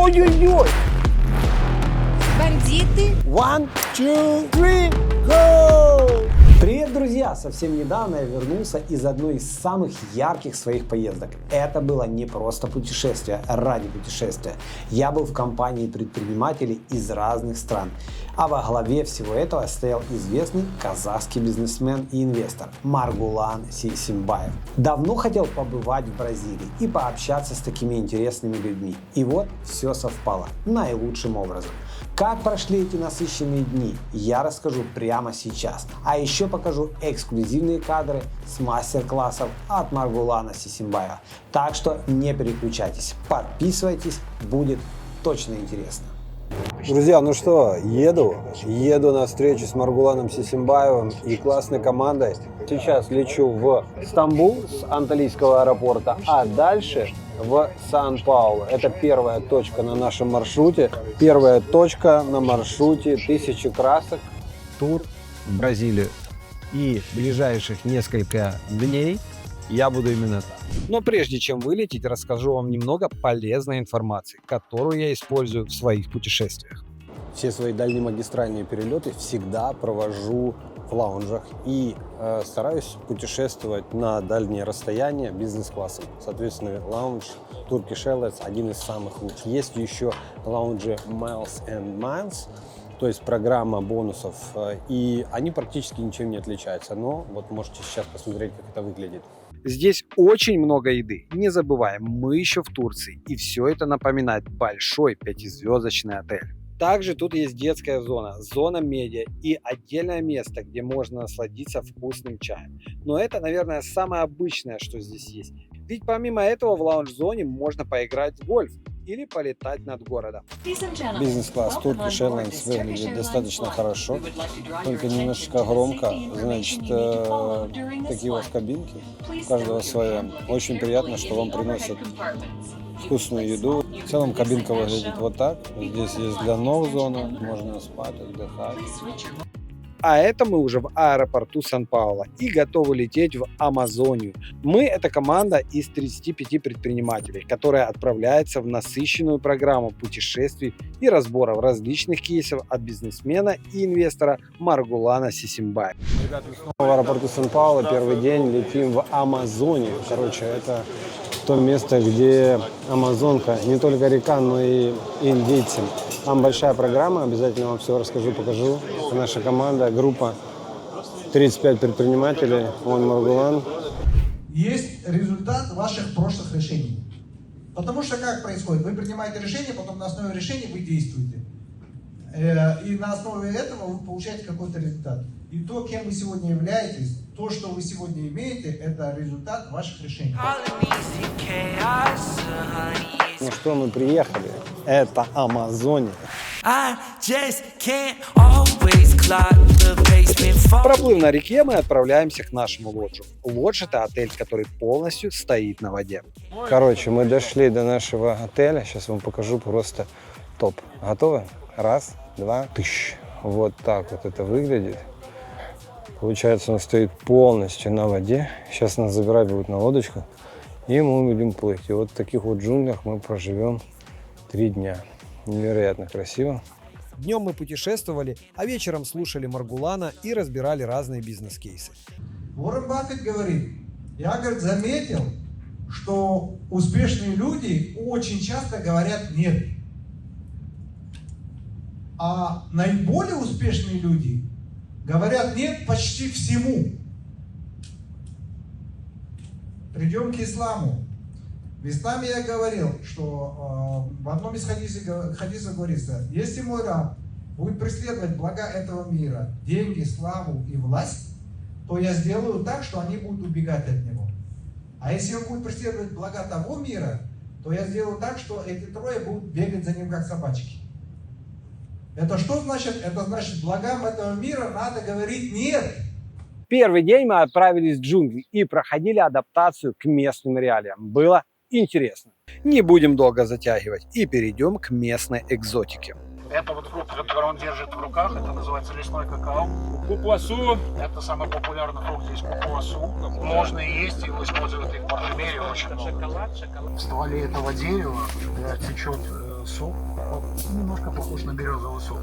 Ой-ой-ой! Бандиты. 1, 2, 3, go! Привет, друзья! Совсем недавно я вернулся из одной из самых ярких своих поездок. Это было не просто путешествие ради путешествия. Я был в компании предпринимателей из разных стран. А во главе всего этого стоял известный казахский бизнесмен и инвестор Маргулан Сисимбаев. Давно хотел побывать в Бразилии и пообщаться с такими интересными людьми. И вот все совпало наилучшим образом. Как прошли эти насыщенные дни, я расскажу прямо сейчас. А еще покажу эксклюзивные кадры с мастер-классов от Маргулана Сисимбаева. Так что не переключайтесь, подписывайтесь, будет точно интересно. Друзья, ну что, еду на встречу с Маргуланом Сисимбаевым и классной командой. Сейчас лечу в Стамбул с Анталийского аэропорта, а дальше в Сан-Паулу. Это первая точка на нашем маршруте. Первая точка на маршруте 1000 красок. Тур в Бразилию. И ближайших несколько дней я буду именно там. Но прежде чем вылететь, расскажу вам немного полезной информации, которую я использую в своих путешествиях. Все свои дальнемагистральные перелеты всегда провожу в лаунжах и стараюсь путешествовать на дальние расстояния бизнес-классом. Соответственно, лаунж Turkish Airlines один из самых лучших. Есть еще лаунжи Miles and Miles, то есть программа бонусов, и они практически ничем не отличаются. Но вот можете сейчас посмотреть, как это выглядит. Здесь очень много еды. Не забываем, мы еще в Турции, и все это напоминает большой 5-звездочный отель. Также тут есть детская зона медиа и отдельное место, где можно насладиться вкусным чаем. Но это, наверное, самое обычное, что здесь есть. Ведь помимо этого в лаунж-зоне можно поиграть в гольф или полетать над городом. Бизнес-класс Turkish Airlines выглядит достаточно хорошо, только немножечко громко. Значит, такие вот кабинки, у каждого своя. Очень приятно, что вам приносят вкусную еду. В целом кабинка выглядит вот так. Здесь есть для ног зона, можно спать, отдыхать. А это мы уже в аэропорту Сан-Пауло и готовы лететь в Амазонию. Мы – это команда из 35 предпринимателей, которая отправляется в насыщенную программу путешествий и разборов различных кейсов от бизнесмена и инвестора Маргулана Сисимбаева. Ребята, мы снова в аэропорту Сан-Пауло. Первый день летим в Амазонию. Короче, это то место, где Амазонка не только река, но и индейцы. Там большая программа, обязательно вам все расскажу, покажу. Наша команда, группа 35 предпринимателей, он Маргулан. Есть результат ваших прошлых решений. Потому что как происходит? Вы принимаете решение, потом на основе решения вы действуете. И на основе этого вы получаете какой-то результат. И то, кем вы сегодня являетесь, то, что вы сегодня имеете, это результат ваших решений. Ну что, мы приехали. Это Амазония. Проплыв на реке, мы отправляемся к нашему лоджу. Лодж – это отель, который полностью стоит на воде. Короче, мы дошли до нашего отеля. Сейчас вам покажу просто топ. Готовы? Раз, два, тыщ. Вот так вот это выглядит. Получается, он стоит полностью на воде. Сейчас нас забирать будут на лодочку. И мы будем плыть. И вот в таких вот джунглях мы проживем 3 дня. Невероятно красиво. Днем мы путешествовали, а вечером слушали Маргулана и разбирали разные бизнес-кейсы. Уоррен Баффет говорит, я, говорит, заметил, что успешные люди очень часто говорят «нет». А наиболее успешные люди говорят «нет» почти всему. Придем к исламу. В исламе я говорил, что в одном из хадисов говорится, если мой раб будет преследовать блага этого мира, деньги, славу и власть, то я сделаю так, что они будут убегать от него. А если он будет преследовать блага того мира, то я сделаю так, что эти трое будут бегать за ним как собачки. Это что значит? Это значит, благам этого мира надо говорить «нет». Первый день мы отправились в джунгли и проходили адаптацию к местным реалиям. Было интересно. Не будем долго затягивать и перейдем к местной экзотике. Это вот фрукт, который он держит в руках, это называется лесной какао. Папуасу. Это самый популярный фрукт здесь, папуасу. Можно и есть, его используют и в парфюмерии очень много. В стволе этого дерева течет сок. Немножко похож на березовый сок.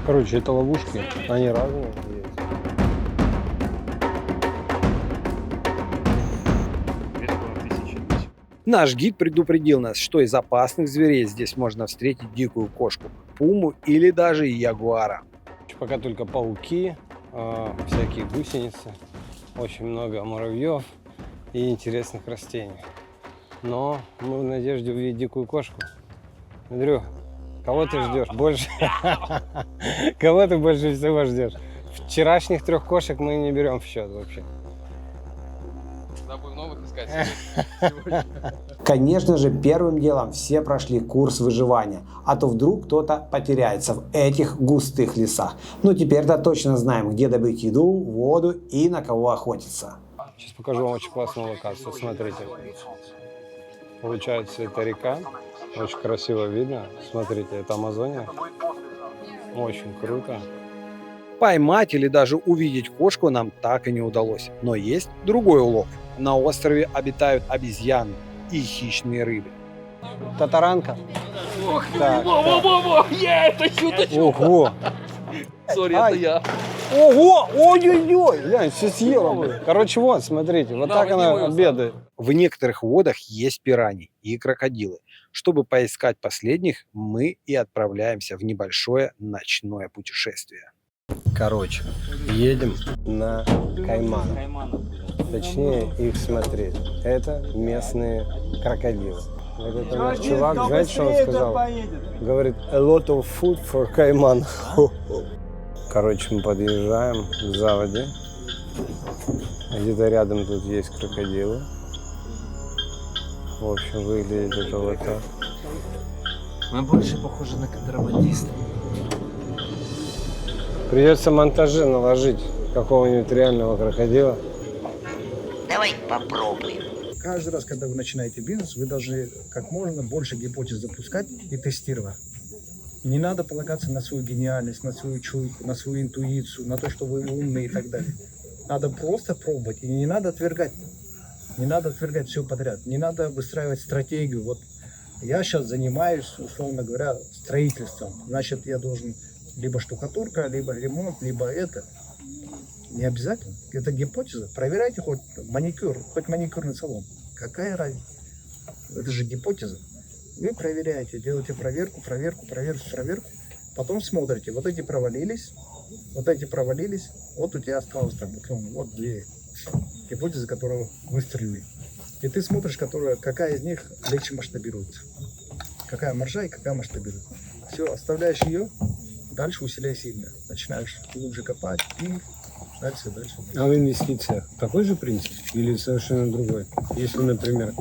Короче, это ловушки, они разные. Наш гид предупредил нас, что из опасных зверей здесь можно встретить дикую кошку, пуму или даже ягуара. Пока только пауки, всякие гусеницы, очень много муравьев и интересных растений. Но мы в надежде увидеть дикую кошку. Андрю, кого ты ждешь больше? Кого ты больше всего ждешь? Вчерашних 3 кошек мы не берем в счет вообще. Будем новых искать Конечно же, первым делом все прошли курс выживания, а то вдруг кто-то потеряется в этих густых лесах. Но теперь-то точно знаем, где добыть еду, воду и на кого охотиться. Сейчас покажу вам очень классную локацию. Смотрите. Получается, это река. Очень красиво видно. Смотрите, это Амазония. Очень круто. Поймать или даже увидеть кошку нам так и не удалось. Но есть другой улов. На острове обитают обезьяны и хищные рыбы. Татаранка. Так, Во-во-во! Я это чудо! Ого! Сори, это я. Ого! Ой-ой-ой! Глянь, все съела, блин. Короче, вот, смотрите, вот так она обедает. В некоторых водах есть пираньи и крокодилы. Чтобы поискать последних, мы и отправляемся в небольшое ночное путешествие. Короче, едем на кайманов. Точнее, их смотреть. Это местные крокодилы. Вот это наш чувак, знаете, что он сказал? Говорит, a lot of food for кайман. Короче, мы подъезжаем к заводе. Где-то рядом тут есть крокодилы. В общем, выглядит это вот так. Мы больше похожи на контрабандистов. Придется монтажи наложить какого-нибудь реального крокодила. Давай попробуем. Каждый раз, когда вы начинаете бизнес, вы должны как можно больше гипотез запускать и тестировать. Не надо полагаться на свою гениальность, на свою чуйку, на свою интуицию, на то, что вы умный и так далее. Надо просто пробовать, и не надо отвергать. Не надо отвергать все подряд. Не надо выстраивать стратегию. Вот я сейчас занимаюсь, условно говоря, строительством. Значит, я должен либо штукатурка, либо ремонт, либо это. Не обязательно. Это гипотеза. Проверяйте хоть маникюр, хоть маникюрный салон. Какая разница? Это же гипотеза. Вы проверяете, делаете проверку. Потом смотрите, вот эти провалились, вот у тебя осталось там, вот 2 гипотезы, которые выстрелили. И ты смотришь, какая из них легче масштабируется. Какая маржа и какая масштабируется. Все, оставляешь ее, дальше усиляй сильно. Начинаешь глубже копать и дальше. А в инвестициях такой же принцип или совершенно другой? Если, например,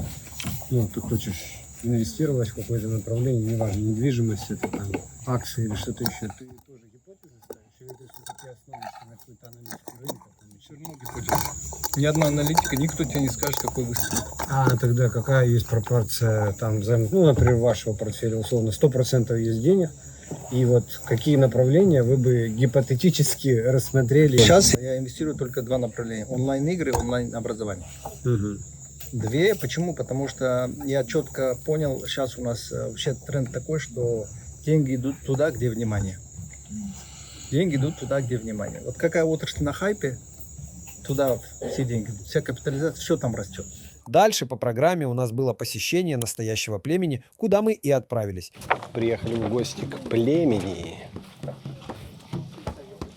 ты хочешь инвестировать в какое-то направление, неважно, недвижимость, это там акции или что-то еще, ты тоже гипотезы ставишь, или ты все-таки основываешься на какой-то аналитике рынка? Все равно гипотеза. Ни одна аналитика, никто тебе не скажет, какой выстрел. А тогда какая есть пропорция, там, например, вашего портфеля, условно, 100% есть денег, и вот какие направления вы бы гипотетически рассмотрели? Сейчас я инвестирую только 2 направления. Онлайн-игры, онлайн-образование. Угу. 2. Почему? Потому что я четко понял, сейчас у нас вообще тренд такой, что деньги идут туда, где внимание. Вот какая отрасль на хайпе, туда все деньги идут. Вся капитализация, все там растет. Дальше по программе у нас было посещение настоящего племени, куда мы и отправились. Приехали в гости к племени.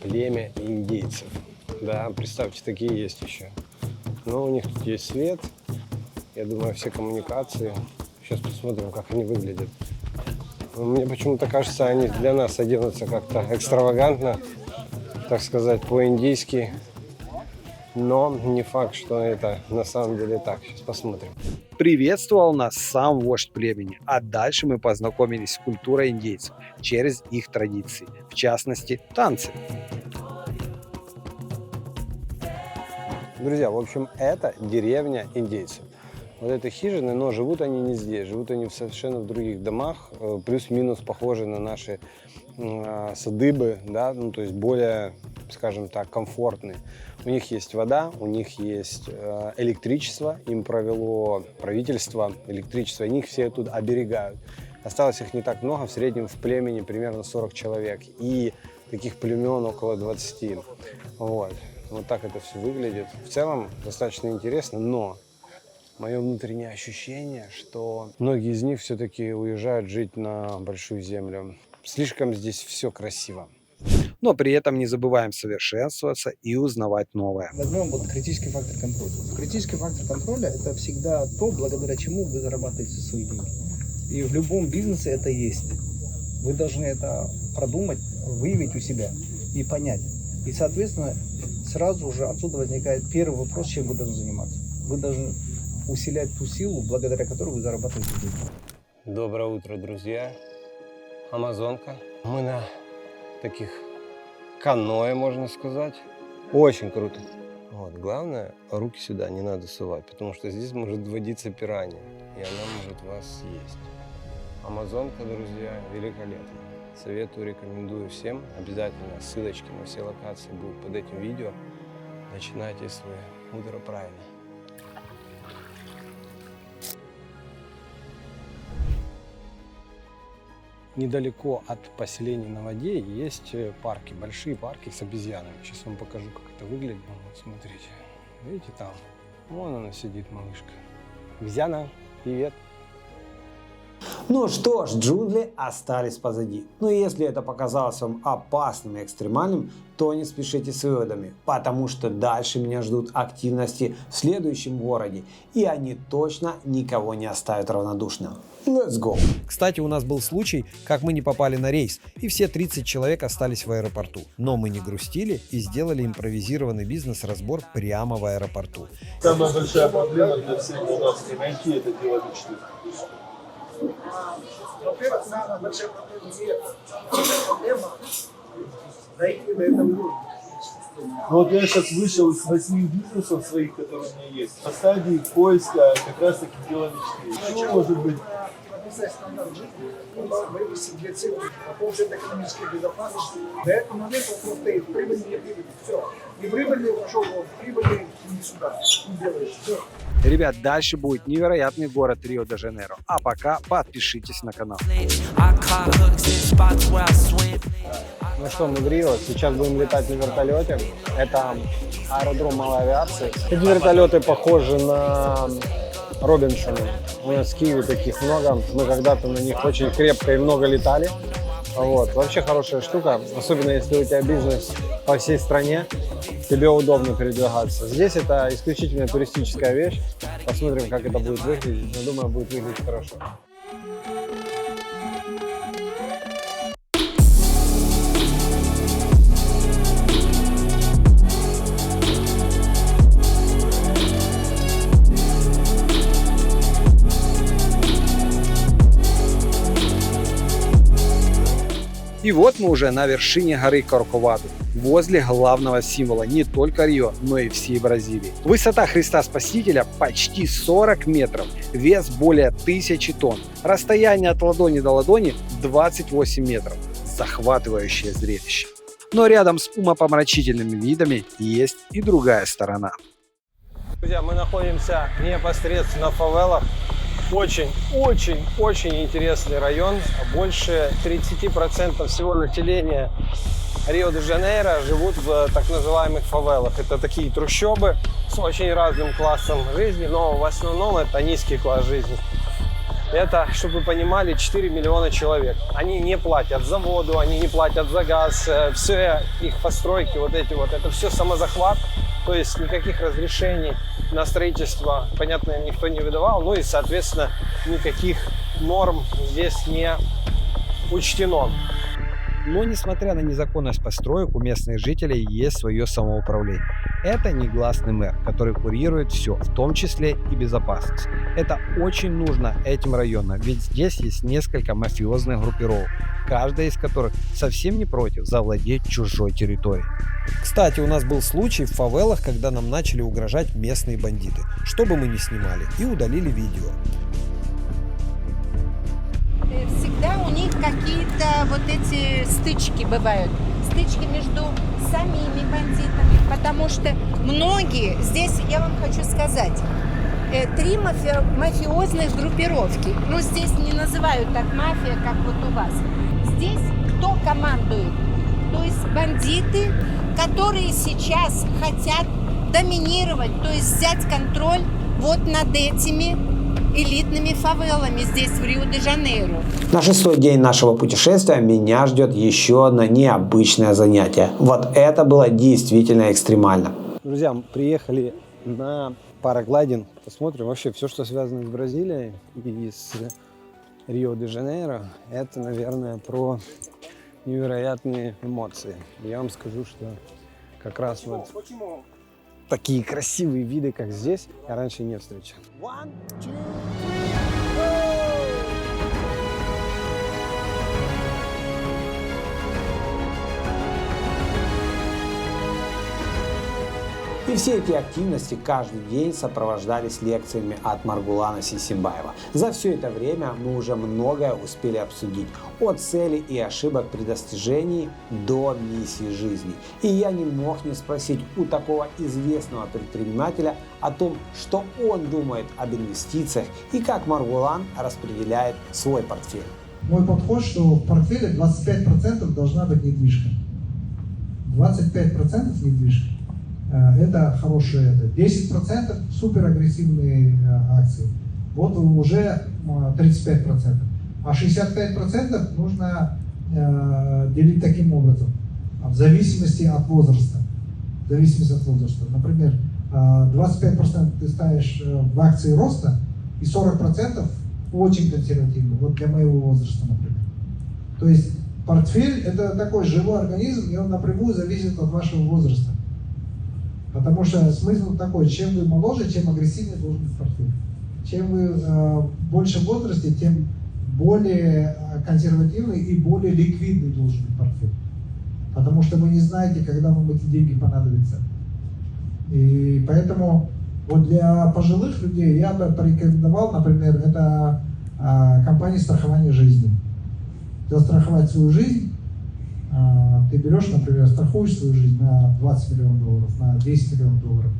Племя индейцев. Да, представьте, такие есть еще. Но у них тут есть свет. Я думаю, все коммуникации. Сейчас посмотрим, как они выглядят. Мне почему-то кажется, они для нас оденутся как-то экстравагантно, так сказать, по-индийски. Но не факт, что это на самом деле так. Сейчас посмотрим. Приветствовал нас сам вождь племени, а дальше мы познакомились с культурой индейцев через их традиции, в частности, танцы. Друзья, в общем, это деревня индейцев. вот этой хижины, но живут они не здесь, живут они совершенно в других домах, плюс-минус похожи на наши садыбы, да, ну, то есть более, скажем так, комфортные. У них есть вода, у них есть электричество, им провело правительство электричество, они их все тут оберегают. Осталось их не так много, в среднем в племени примерно 40 человек, и таких племен около 20. Вот так это все выглядит. В целом достаточно интересно, но мое внутреннее ощущение, что многие из них все-таки уезжают жить на большую землю. Слишком здесь все красиво. Но при этом не забываем совершенствоваться и узнавать новое. Возьмем вот критический фактор контроля. Критический фактор контроля – это всегда то, благодаря чему вы зарабатываете свои деньги. И в любом бизнесе это есть. Вы должны это продумать, выявить у себя и понять. И, соответственно, сразу же отсюда возникает первый вопрос, чем вы должны заниматься. Вы должны усилять ту силу, благодаря которой вы зарабатываете деньги. Доброе утро, друзья. Амазонка. Мы на таких каноэ, можно сказать. Очень круто. Вот, главное, руки сюда не надо сувать, потому что здесь может водиться пиранья, и она может вас съесть. Амазонка, друзья, великолепно. Советую, рекомендую всем. Обязательно ссылочки на все локации будут под этим видео. Начинайте свое утро правильно. Недалеко от поселения на воде есть парки, большие парки с обезьянами. Сейчас вам покажу, как это выглядит. Вот, смотрите, видите там? Вон она сидит, малышка. Обезьяна, привет. Ну что ж, джунгли остались позади. Но если это показалось вам опасным и экстремальным, то не спешите с выводами, потому что дальше меня ждут активности в следующем городе, и они точно никого не оставят равнодушным. Let's go! Кстати, у нас был случай, как мы не попали на рейс, и все 30 человек остались в аэропорту. Но мы не грустили и сделали импровизированный бизнес-разбор прямо в аэропорту. Самая большая проблема для всех у нас не найти это дело мечты. Во-первых, самая большая проблема дойти до этого уровня. Вот я сейчас вышел из 8 бизнесов своих, которые у меня есть. По стадии поиска как раз таки дело мечты. Что может быть? Прописать стандарт жизни, вывести две цели, по поводу экономической безопасности. До этого момента он стоит прибыль, не прибыль, все. И прибыльный пошел, прибыльный не сюда, не делаешь, все. Ребят, дальше будет невероятный город Рио-де-Жанейро. А пока подпишитесь на канал. Ну что, мы в Рио. Сейчас будем летать на вертолете. Это аэродром малой авиации. Эти вертолеты похожи на Робинсоны. У нас в Киеве таких много. Мы когда-то на них очень крепко и много летали. Вот. Вообще хорошая штука, особенно если у тебя бизнес по всей стране, тебе удобно передвигаться. Здесь это исключительно туристическая вещь. Посмотрим, как это будет выглядеть. Но думаю, будет выглядеть хорошо. И вот мы уже на вершине горы Корковаду, возле главного символа не только Рио, но и всей Бразилии. Высота Христа Спасителя почти 40 метров, вес более 1000 тонн, расстояние от ладони до ладони 28 метров. Захватывающее зрелище. Но рядом с умопомрачительными видами есть и другая сторона. Друзья, мы находимся непосредственно в фавелах. Очень интересный район. Больше 30% всего населения Рио-де-Жанейро живут в так называемых фавелах. Это такие трущобы с очень разным классом жизни, но в основном это низкий класс жизни. Это, чтобы вы понимали, 4 миллиона человек. Они не платят за воду, они не платят за газ. Все их постройки, вот эти вот, это все самозахват. То есть никаких разрешений на строительство, понятно, никто не выдавал. Ну и, соответственно, никаких норм здесь не учтено. Но несмотря на незаконность построек, у местных жителей есть свое самоуправление. Это негласный мэр, который курирует все, в том числе и безопасность. Это очень нужно этим районам, ведь здесь есть несколько мафиозных группировок, каждая из которых совсем не против завладеть чужой территорией. Кстати, у нас был случай в фавелах, когда нам начали угрожать местные бандиты, что бы мы ни снимали, и удалили видео. Всегда у них какие-то вот эти стычки бывают. Стычки между самими бандитами. Потому что многие, здесь я вам хочу сказать, 3 мафиозных группировки. Но здесь не называют так мафия, как вот у вас. Здесь кто командует? То есть бандиты, которые сейчас хотят доминировать, то есть взять контроль вот над этими элитными фавелами здесь, в Рио-де-Жанейро. На 6-й день нашего путешествия меня ждет еще одно необычное занятие. Вот это было действительно экстремально. Друзья, мы приехали на параглайдинг. Посмотрим вообще все, что связано с Бразилией и с Рио-де-Жанейро. Это, наверное, про невероятные эмоции. Я вам скажу, что как раз вот такие красивые виды, как здесь, я раньше не встречал. И все эти активности каждый день сопровождались лекциями от Маргулана Сисимбаева. За все это время мы уже многое успели обсудить. От целей и ошибок при достижении до миссии жизни. И я не мог не спросить у такого известного предпринимателя о том, что он думает об инвестициях и как Маргулан распределяет свой портфель. Мой подход, что в портфеле 25% должна быть недвижка. 25% недвижка. Это хорошие, 10% суперагрессивные акции. Вот уже 35%. А 65% нужно делить таким образом, в зависимости от возраста. Например, 25% ты ставишь в акции роста и 40% очень консервативно. Вот для моего возраста, например. То есть портфель это такой живой организм, и он напрямую зависит от вашего возраста. Потому что смысл такой, чем вы моложе, тем агрессивнее должен быть портфель. Чем вы больше в возрасте, тем более консервативный и более ликвидный должен быть портфель. Потому что вы не знаете, когда вам эти деньги понадобятся. И поэтому вот для пожилых людей я бы порекомендовал, например, это компании страхования жизни. Застраховать свою жизнь. Ты берешь, например, страхуешь свою жизнь на 20 миллионов долларов, на 10 миллионов долларов.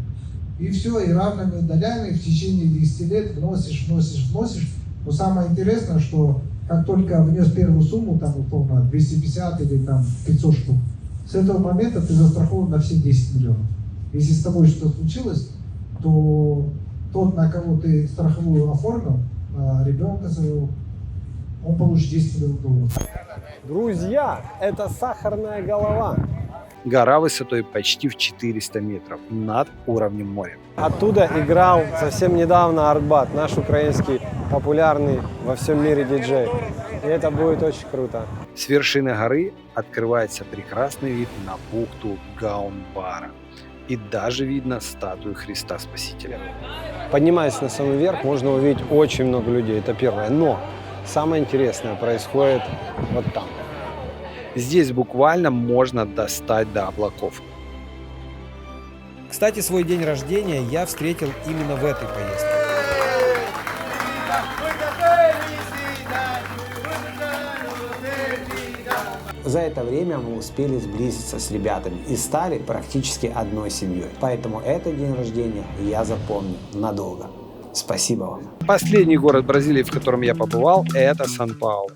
И все, и равными долями в течение 10 лет вносишь. Но самое интересное, что как только внес первую сумму, там, условно, 250 или там 500 штук, с этого момента ты застрахован на все 10 миллионов. Если с тобой что-то случилось, то тот, на кого ты страховую оформил, ребенка своего, он получит 10 миллионов долларов. Друзья, это сахарная голова. Гора высотой почти в 400 метров над уровнем моря. Оттуда играл совсем недавно Артбат, наш украинский популярный во всем мире диджей. И это будет очень круто. С вершины горы открывается прекрасный вид на бухту Гаунбара. И даже видно статую Христа Спасителя. Поднимаясь на самый верх, можно увидеть очень много людей. Это первое. Но самое интересное происходит вот там. Здесь буквально можно достать до облаков. Кстати, свой день рождения я встретил именно в этой поездке. За это время мы успели сблизиться с ребятами и стали практически одной семьей. Поэтому этот день рождения я запомню надолго. Спасибо вам. Последний город Бразилии, в котором я побывал, это Сан-Паулу.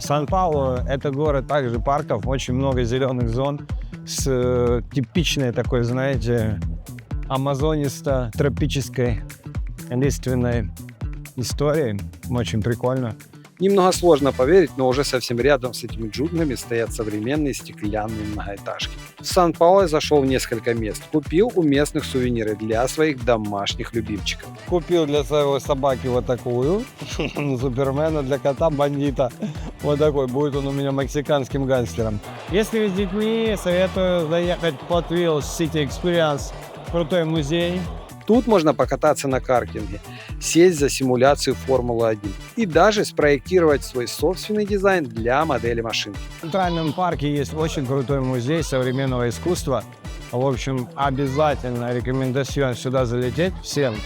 Сан-Паулу – это город также парков, очень много зеленых зон с типичной такой, знаете, амазонисто-тропической лиственной историей. Очень прикольно. Немного сложно поверить, но уже совсем рядом с этими джунглями стоят современные стеклянные многоэтажки. В Сан-Паулу зашел в несколько мест, купил у местных сувениры для своих домашних любимчиков. Купил для своего собаки вот такую, Супермена, для кота бандита. Вот такой, будет он у меня мексиканским гангстером. Если вы с детьми, советую заехать в Hot Wheels City Experience, крутой музей. Тут можно покататься на картинге, сесть за симуляцию Формулы-1 и даже спроектировать свой собственный дизайн для модели машин. В Центральном парке есть очень крутой музей современного искусства. В общем, обязательно рекомендую сюда залететь всем.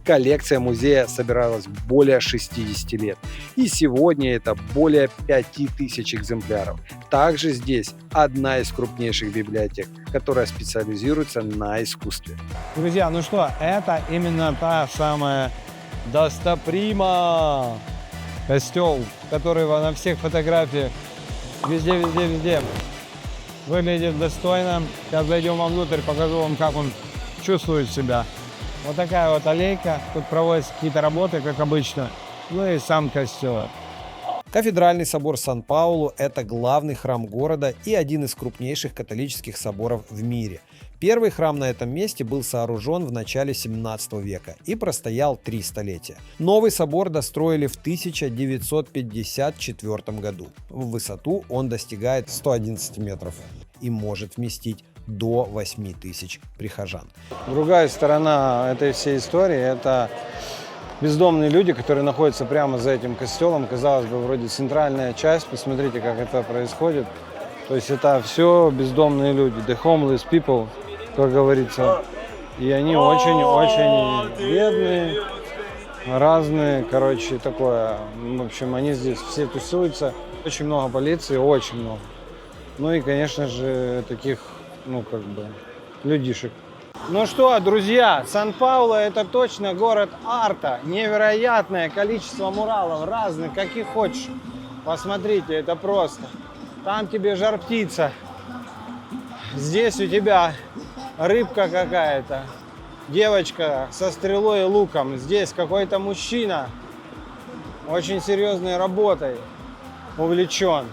Коллекция музея собиралась более 60 лет, и сегодня это более 5000 экземпляров. Также здесь одна из крупнейших библиотек, которая специализируется на искусстве. Друзья, ну что, это именно та самая Достоприма. Костел, который на всех фотографиях везде выглядит достойно. Сейчас зайдем вовнутрь, покажу вам, как он чувствует себя. Вот такая вот аллейка, тут проводятся какие-то работы, как обычно, ну и сам костел. Кафедральный собор Сан-Паулу – это главный храм города и один из крупнейших католических соборов в мире. Первый храм на этом месте был сооружен в начале 17 века и простоял 3 столетия. Новый собор достроили в 1954 году. В высоту он достигает 111 метров и может вместить до 8000 прихожан. Другая сторона этой всей истории – это бездомные люди, которые находятся прямо за этим костелом. Казалось бы, вроде центральная часть. Посмотрите, как это происходит. То есть это все бездомные люди, the homeless people, как говорится. И они очень-очень бедные, разные, короче, такое. В общем, они здесь все тусуются. Очень много полиции, очень много. Ну и, конечно же, таких, людишек. Ну что, друзья, Сан-Паулу – это точно город арта. Невероятное количество муралов разных, каких хочешь. Посмотрите, это просто. Там тебе жар-птица. Здесь у тебя рыбка какая-то. Девочка со стрелой и луком. Здесь какой-то мужчина очень серьезной работой увлечен.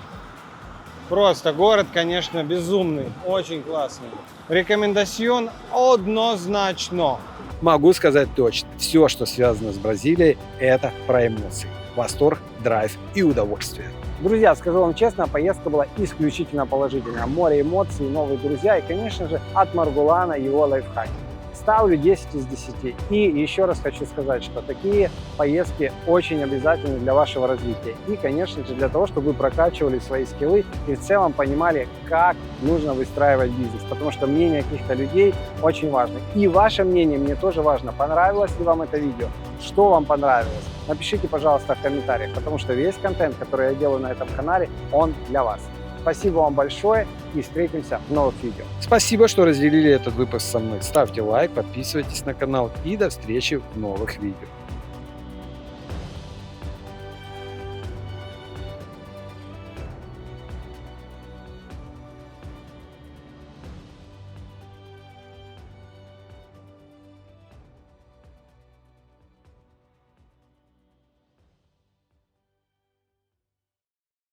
Просто город, конечно, безумный, очень классный. Рекомендацион однозначно. Могу сказать точно, все, что связано с Бразилией, это про эмоции. Восторг, драйв и удовольствие. Друзья, скажу вам честно, поездка была исключительно положительная. Море эмоций, новые друзья и, конечно же, от Маргулана его лайфхаки. Ставлю 10 из 10. И еще раз хочу сказать, что такие поездки очень обязательны для вашего развития. И, конечно же, для того, чтобы вы прокачивали свои скиллы и в целом понимали, как нужно выстраивать бизнес. Потому что мнение каких-то людей очень важно. И ваше мнение мне тоже важно. Понравилось ли вам это видео? Что вам понравилось? Напишите, пожалуйста, в комментариях, потому что весь контент, который я делаю на этом канале, он для вас. Спасибо вам большое и встретимся в новых видео. Спасибо, что разделили этот выпуск со мной. Ставьте лайк, подписывайтесь на канал и до встречи в новых видео.